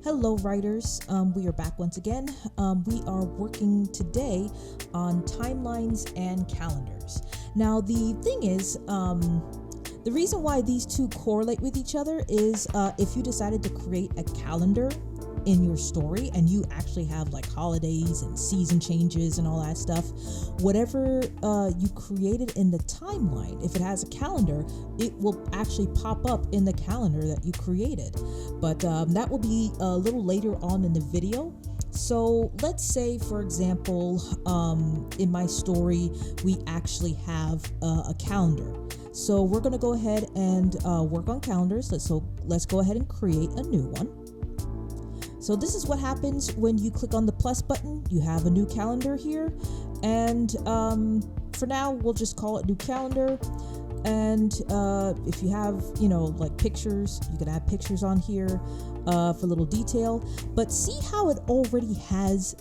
Hello, writers. We are back once again. We are working today on timelines and calendars. Now, the thing is, the reason why these two correlate with each other is if you decided to create a calendar in your story and you actually have like holidays and season changes and all that stuff, whatever you created in the timeline, if it has a calendar, it will actually pop up in the calendar that you created. But that will be a little later on in the video. So let's say, for example, in my story, we actually have a calendar. So we're going to go ahead and work on calendars. Let's go ahead and create a new one. So this is what happens when you click on the plus button. You have a new calendar here. And for now, we'll just call it new calendar. And if you have, like pictures, you can add pictures on here for little detail. But see how it already has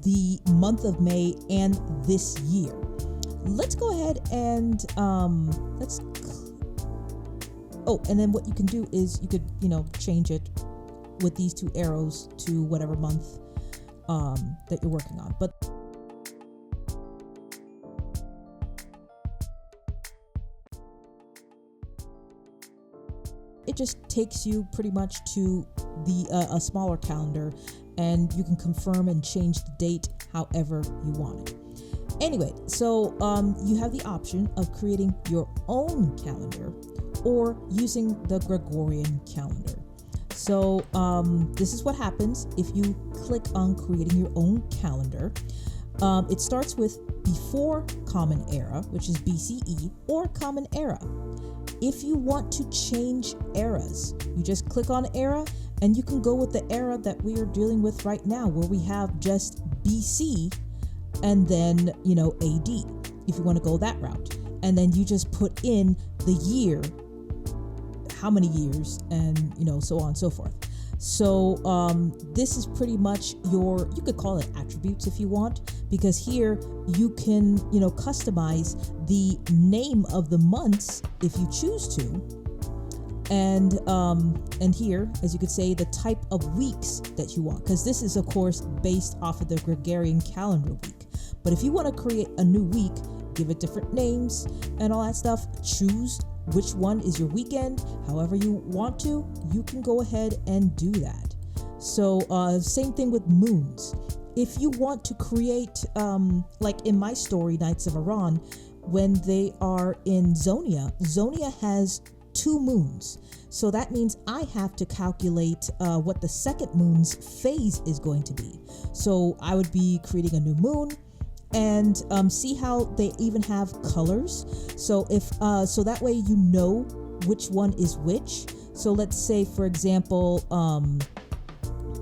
the month of May and this year. Let's go ahead and and then what you can do is you could, change it with these two arrows to whatever month that you're working on. But it just takes you pretty much to the a smaller calendar, and you can confirm and change the date however you want it. Anyway, so you have the option of creating your own calendar or using the Gregorian calendar. So this is what happens if you click on creating your own calendar. It starts with before Common Era, which is BCE, or Common Era. If you want to change eras, you just click on era, and you can go with the era that we are dealing with right now, where we have just BC and then, AD, if you want to go that route. And then you just put in the year, how many years, and so on and so forth. So this is pretty much you could call it attributes if you want, because here you can customize the name of the months if you choose to, and here, as you could say, the type of weeks that you want, because this is of course based off of the Gregorian calendar week. But if you want to create a new week, give it different names and all that stuff, choose which one is your weekend, however you want to, you can go ahead and do that. So same thing with moons. If you want to create, like in my story, Knights of Iran, when they are in Zonia has 2 moons. So that means I have to calculate what the second moon's phase is going to be. So I would be creating a new moon. And see how they even have colors. So so that way you know which one is which. So let's say, for example,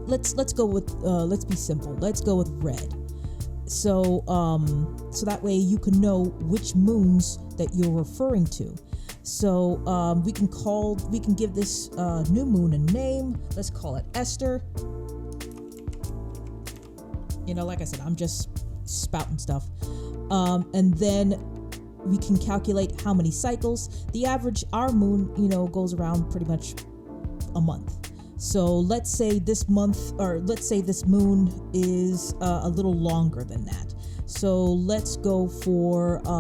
let's go with let's be simple. Let's go with red. So so that way you can know which moons that you're referring to. So we can give this new moon a name. Let's call it Esther. Like I said, I'm just spouting stuff, and then we can calculate how many cycles. The average, our moon goes around pretty much a month. So let's say this month, or let's say this moon is a little longer than that, so let's go for 2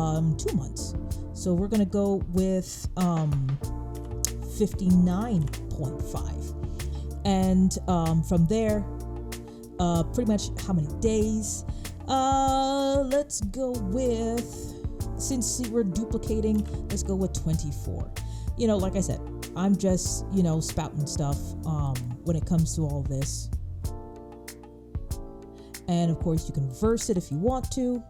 months. So we're gonna go with 59.5, and from there pretty much how many days. Let's go with, since we're duplicating, let's go with 24. Like I said, I'm just, spouting stuff when it comes to all this. And of course, you can reverse it if you want to.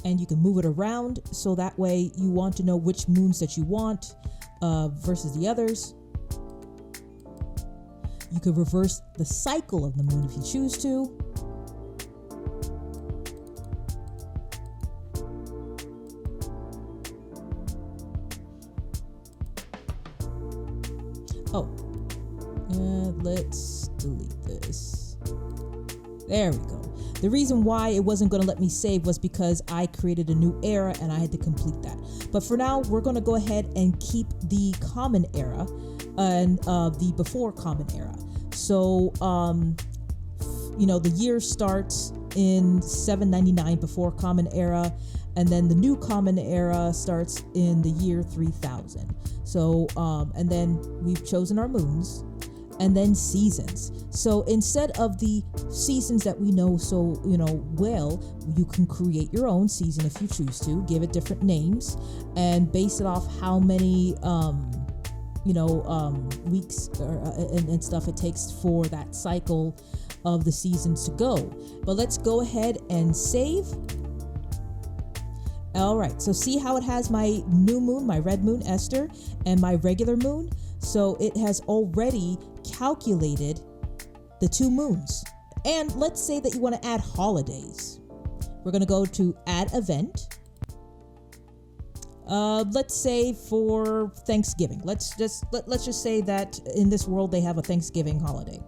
And you can move it around, so that way you want to know which moons that you want versus the others. You could reverse the cycle of the moon if you choose to. Oh, and let's delete this. There we go. The reason why it wasn't going to let me save was because I created a new era and I had to complete that. But for now, we're going to go ahead and keep the common era and the before common era. So, the year starts in 799 before common era, and then the new common era starts in the year 3000. So, and then we've chosen our moons. And then seasons. So instead of the seasons that we know well, you can create your own season if you choose to, give it different names and base it off how many weeks and stuff it takes for that cycle of the seasons to go. But let's go ahead and save. All right, so see how it has my new moon, my red moon Esther, and my regular moon. So it has already calculated the two moons. And let's say that you want to add holidays. We're going to go to add event. Let's say for Thanksgiving. Let's just say that in this world they have a Thanksgiving holiday.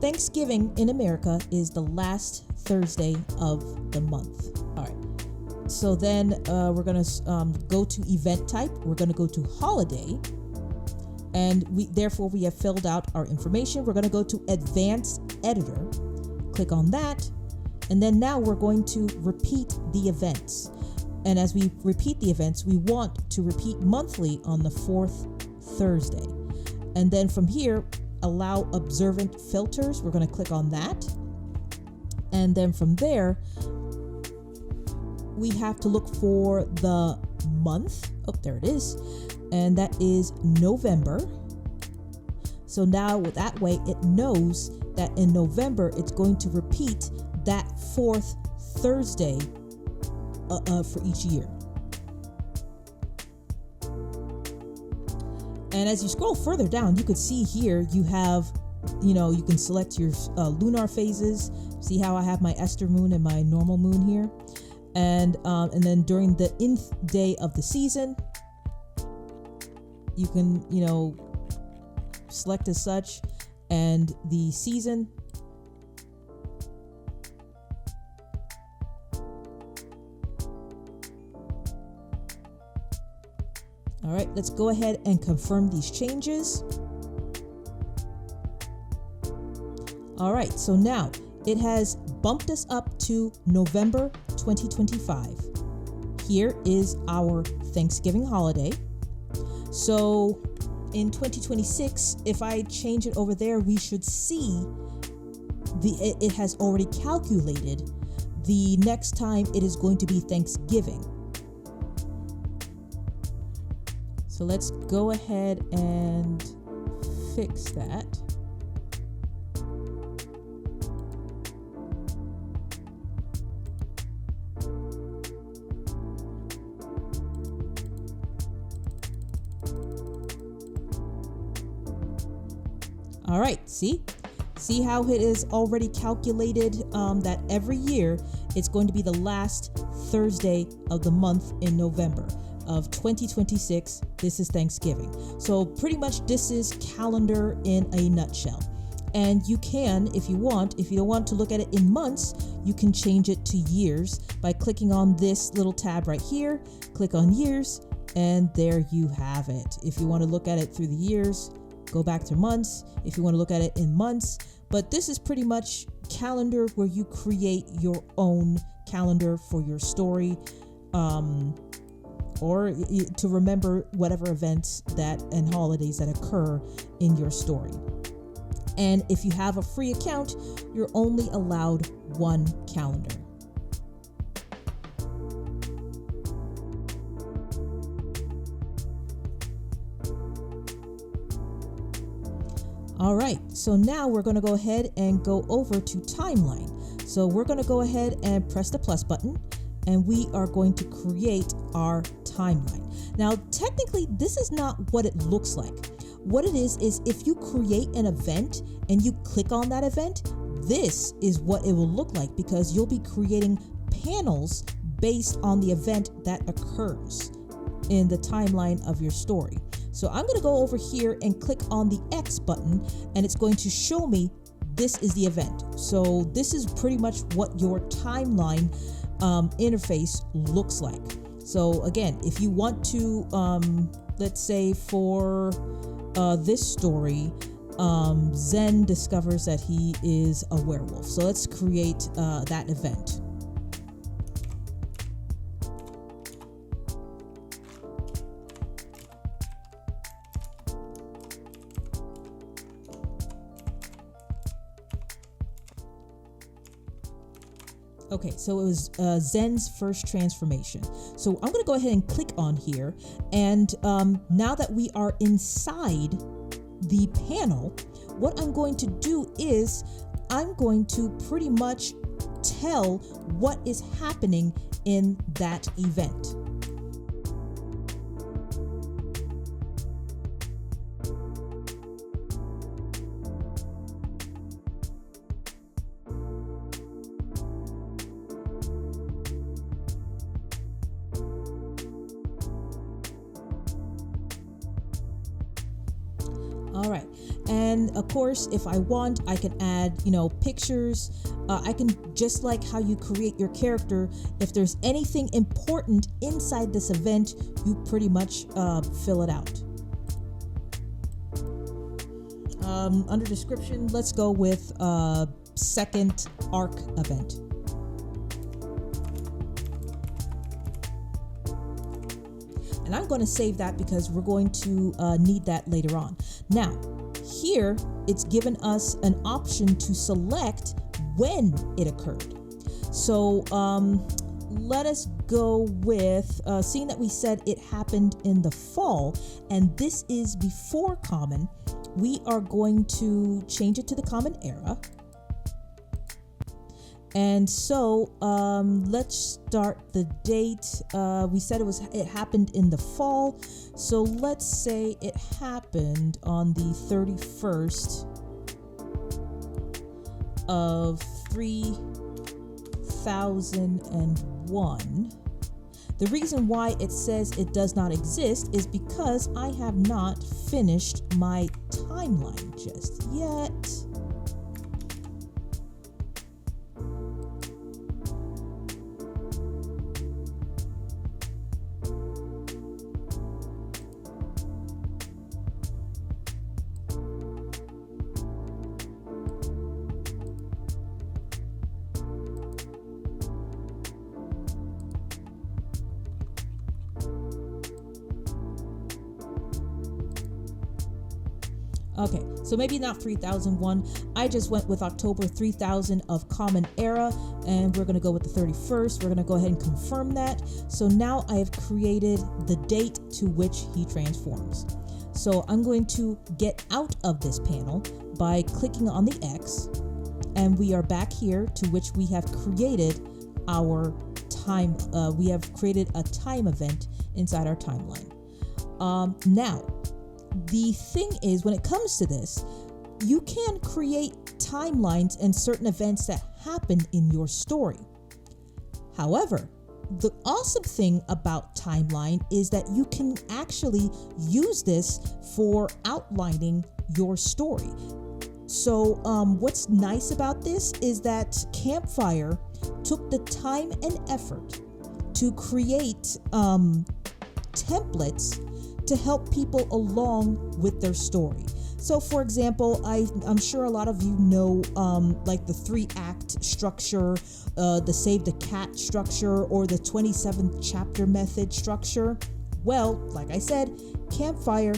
Thanksgiving in America is the last Thursday of the month. All right. So then we're going to go to event type. We're going to go to holiday. And we have filled out our information. We're going to go to advanced editor. Click on that. And then now we're going to repeat the events. And as we repeat the events, we want to repeat monthly on the fourth Thursday. And then from here, allow observant filters. We're going to click on that. And then from there, we have to look for the month. Oh, there it is. And that is November. So now with that way, it knows that in November, it's going to repeat that fourth Thursday for each year. And as you scroll further down, you could see here, you have, you can select your lunar phases. See how I have my Esther moon and my normal moon here. And then during the nth day of the season, you can, select as such, and the season. All right, let's go ahead and confirm these changes. All right, so now it has bumped us up to November 2025. Here is our Thanksgiving holiday. So in 2026, if I change it over there, we should see it has already calculated the next time it is going to be Thanksgiving. So let's go ahead and fix that. All right, see how it is already calculated that every year it's going to be the last Thursday of the month in November of 2026. This is Thanksgiving. So pretty much this is calendar in a nutshell. And you can, if you want, if you don't want to look at it in months, you can change it to years by clicking on this little tab right here, click on years, and there you have it. If you want to look at it through the years, go back to months. If you want to look at it in months, but this is pretty much calendar where you create your own calendar for your story, or to remember whatever events and holidays that occur in your story. And if you have a free account, you're only allowed one calendar. All right, so now we're going to go ahead and go over to timeline. So we're going to go ahead and press the plus button, and we are going to create our timeline. Now, technically, this is not what it looks like. What it is if you create an event and you click on that event, this is what it will look like, because you'll be creating panels based on the event that occurs. in the timeline of your story. So I'm going to go over here and click on the X button, and it's going to show me this is the event. So this is pretty much what your timeline interface looks like. So again, if you want to, let's say for this story, Zen discovers that he is a werewolf. So let's create that event. Okay, so it was Zen's first transformation. So I'm going to go ahead and click on here. And now that we are inside the panel, what I'm going to do is I'm going to pretty much tell what is happening in that event. All right, and of course, if I want, I can add, pictures. I can, just like how you create your character, if there's anything important inside this event, you pretty much fill it out. Under description, let's go with second arc event. And I'm going to save that because we're going to need that later on. Now, here it's given us an option to select when it occurred. So let us go with, seeing that we said it happened in the fall, and this is before common, we are going to change it to the common era. And so let's start the date. We said it happened in the fall. So let's say it happened on the 31st of 3001. The reason why it says it does not exist is because I have not finished my timeline just yet. Okay, so maybe not 3001. I just went with October 3000 of Common Era, and we're going to go with the 31st. We're going to go ahead and confirm that. So now I have created the date to which he transforms. So I'm going to get out of this panel by clicking on the X, and we are back here to which we have created our time. We have created a time event inside our timeline. Now, the thing is, when it comes to this, you can create timelines and certain events that happen in your story. However, the awesome thing about timeline is that you can actually use this for outlining your story. So what's nice about this is that Campfire took the time and effort to create templates to help people along with their story. So for example, I'm sure a lot of you know like the 3-act structure, the Save the Cat structure, or the 27th chapter method structure. Well, like I said, Campfire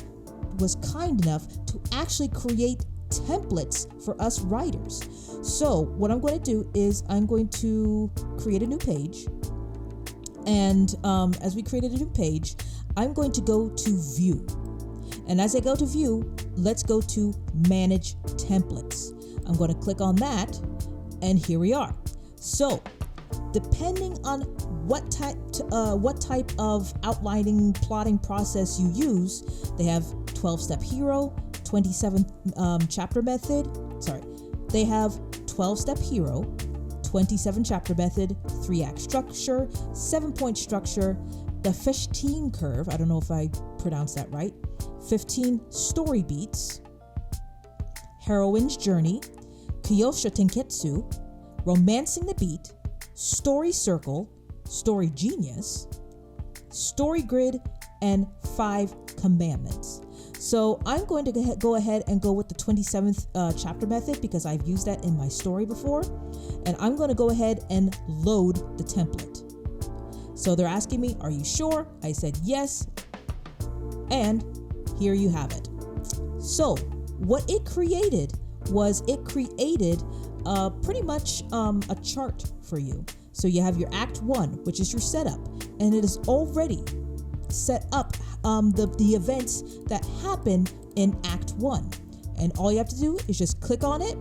was kind enough to actually create templates for us writers. So what I'm going to do is I'm going to create a new page. And as we created a new page, I'm going to go to View. And as I go to View, let's go to Manage Templates. I'm going to click on that, and here we are. So, depending on what type of outlining plotting process you use, they have 12-step hero, 27 chapter method. They have 12-step hero, 27 chapter method, 3-act structure, 7-point structure, the 15 curve, I don't know if I pronounced that right, 15 story beats, heroine's journey, Kyosho Tenketsu, romancing the beat, story circle, story genius, story grid, and 5 commandments. So I'm going to go ahead and go with the 27th chapter method because I've used that in my story before. And I'm going to go ahead and load the template. So they're asking me, are you sure? I said yes. And here you have it. So what it created was pretty much a chart for you. So you have your Act 1, which is your setup, and it is already set up the events that happen in Act 1. And all you have to do is just click on it,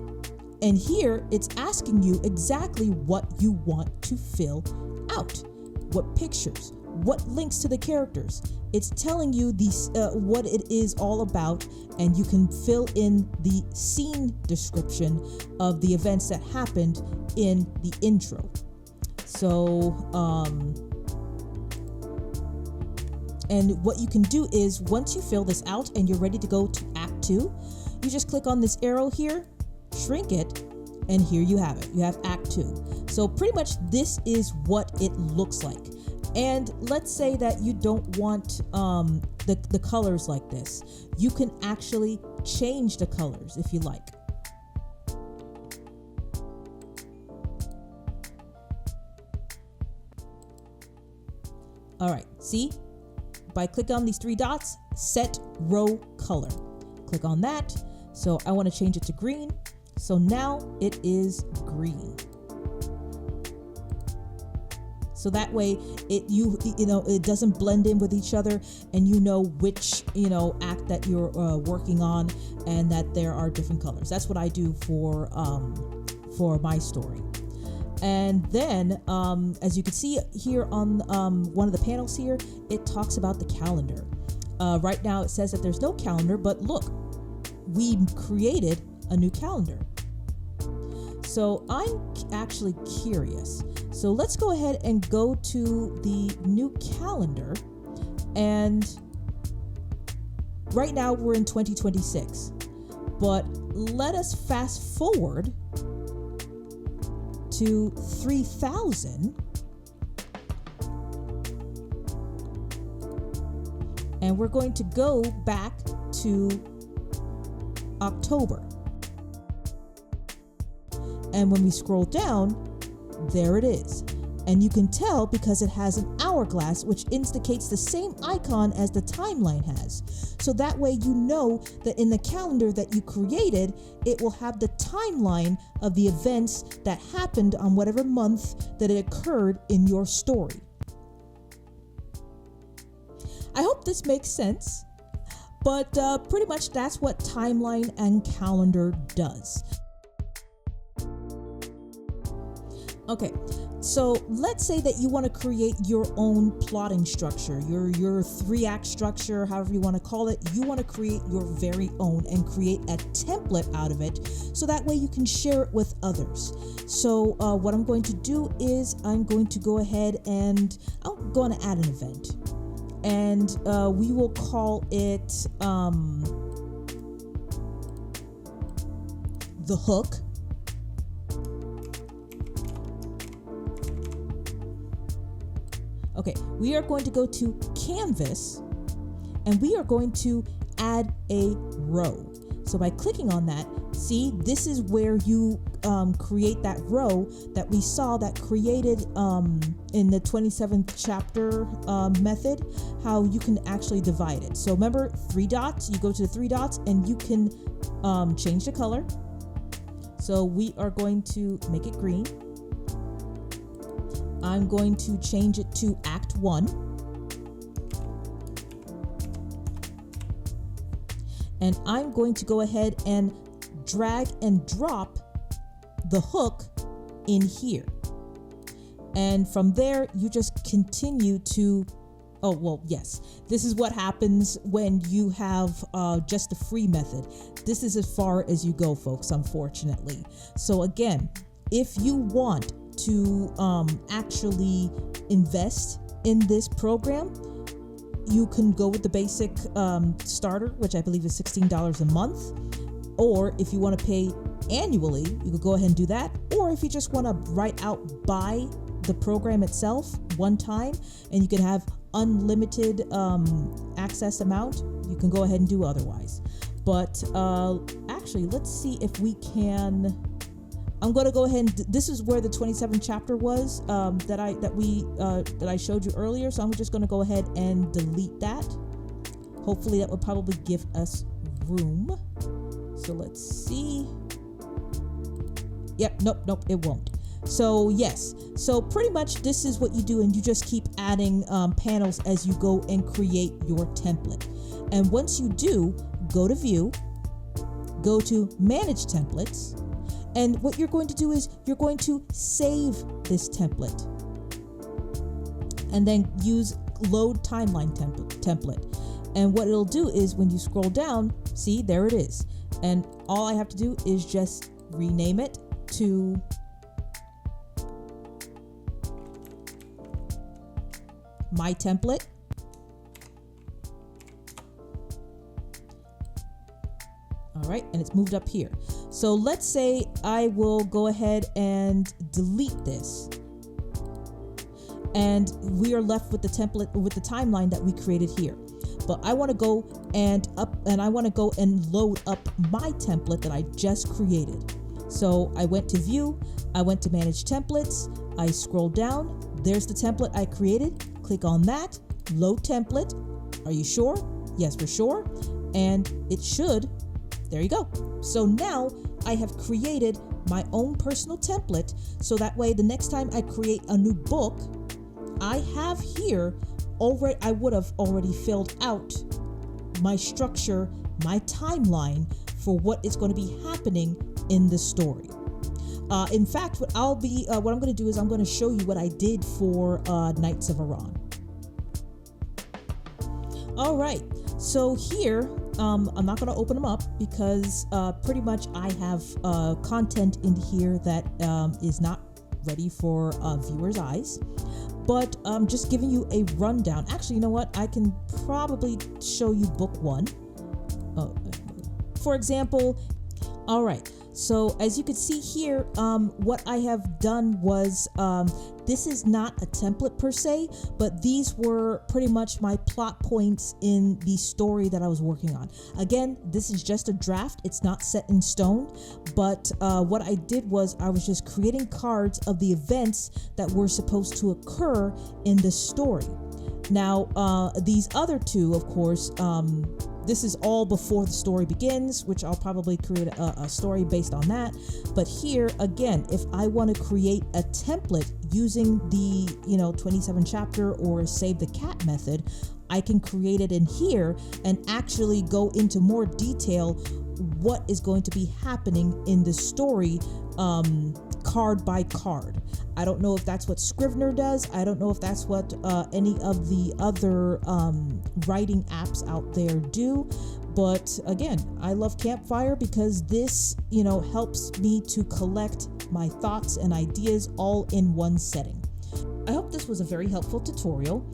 and here it's asking you exactly what you want to fill out. What pictures, what links to the characters. It's telling you what it is all about, and you can fill in the scene description of the events that happened in the intro. So, and what you can do is once you fill this out and you're ready to go to Act 2, you just click on this arrow here, shrink it, and here you have it. You have Act 2. So pretty much this is what it looks like. And let's say that you don't want the colors like this. You can actually change the colors if you like. All right, see? By clicking on these 3 dots, set row color. Click on that. So I want to change it to green. So now it is green. So that way it doesn't blend in with each other, and you know which act that you're working on, and that there are different colors. That's what I do for my story. And then as you can see here on one of the panels here, it talks about the calendar. Right now it says that there's no calendar, but look, we created a new calendar. So I'm actually curious. So let's go ahead and go to the new calendar. And right now we're in 2026. But let us fast forward to 3000. And we're going to go back to October. And when we scroll down, there it is. And you can tell because it has an hourglass, which indicates the same icon as the timeline has. So that way you know that in the calendar that you created, it will have the timeline of the events that happened on whatever month that it occurred in your story. I hope this makes sense, but pretty much that's what timeline and calendar does. Okay, so let's say that you want to create your own plotting structure, your 3-act structure, however you want to call it. You want to create your very own and create a template out of it, so that way you can share it with others. So what I'm going to do is I'm going to go ahead and I'm going to add an event, and we will call it the hook. Okay, we are going to go to Canvas, and we are going to add a row. So by clicking on that, see, this is where you create that row that we saw that created in the 27th chapter method, how you can actually divide it. So remember, 3 dots, you go to the 3 dots and you can change the color. So we are going to make it green. I'm going to change it to Act 1. And I'm going to go ahead and drag and drop the hook in here. And from there, you just continue to, oh, well, yes. This is what happens when you have just the free method. This is as far as you go, folks, unfortunately. So again, if you want to actually invest in this program, you can go with the basic starter, which I believe is $16 a month. Or if you want to pay annually, you could go ahead and do that. Or if you just want to buy the program itself one time and you can have unlimited access amount, you can go ahead and do otherwise. But actually, let's see if we can. I'm going to go ahead and this is where the 27 chapter was that I showed you earlier. So I'm just going to go ahead and delete that. Hopefully that would probably give us room. So let's see. Yep, nope, it won't. So yes, so pretty much this is what you do, and you just keep adding panels as you go and create your template. And once you do, go to View, go to Manage Templates, and what you're going to do is you're going to save this template, and then use Load Timeline template. And what it'll do is when you scroll down, see, there it is. And all I have to do is just rename it to My Template. All right, and it's moved up here. So let's say I will go ahead and delete this. And we are left with the template, with the timeline that we created here. But I want to go and load up my template that I just created. So I went to View, I went to Manage Templates, I scrolled down, there's the template I created, click on that, Load Template. Are you sure? Yes, we're sure. And it should, there you go. So now I have created my own personal template, so that way the next time I create a new book, I have here already, I would have already filled out my structure, my timeline for what is going to be happening in the story. In fact, what I'm going to do is I'm going to show you what I did for Knights of Iran. All right, so here, I'm not going to open them up because pretty much I have content in here that is not ready for viewers' eyes. But I'm just giving you a rundown. Actually, you know what? I can probably show you book one. For example, all right. So as you can see here, what I have done was, this is not a template per se, but these were pretty much my plot points in the story that I was working on. Again, this is just a draft. It's not set in stone, but what I did was I was just creating cards of the events that were supposed to occur in the story. Now, these other two, of course, this is all before the story begins, which I'll probably create a story based on that. But here, again, if I want to create a template using the 27 chapter or save the cat method, I can create it in here and actually go into more detail what is going to be happening in the story, card by card. I don't know if that's what Scrivener does. I don't know if that's what any of the other writing apps out there do. But again, I love Campfire because this, helps me to collect my thoughts and ideas all in one setting. I hope this was a very helpful tutorial.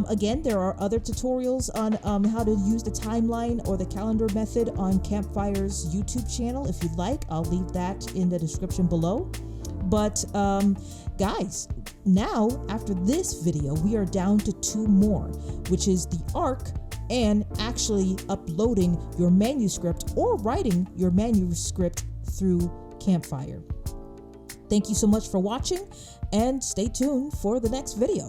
Again, there are other tutorials on how to use the timeline or the calendar method on Campfire's YouTube channel. If you'd like, I'll leave that in the description below. But guys, now after this video, we are down to 2 more, which is the arc and actually uploading your manuscript or writing your manuscript through Campfire. Thank you so much for watching, and stay tuned for the next video.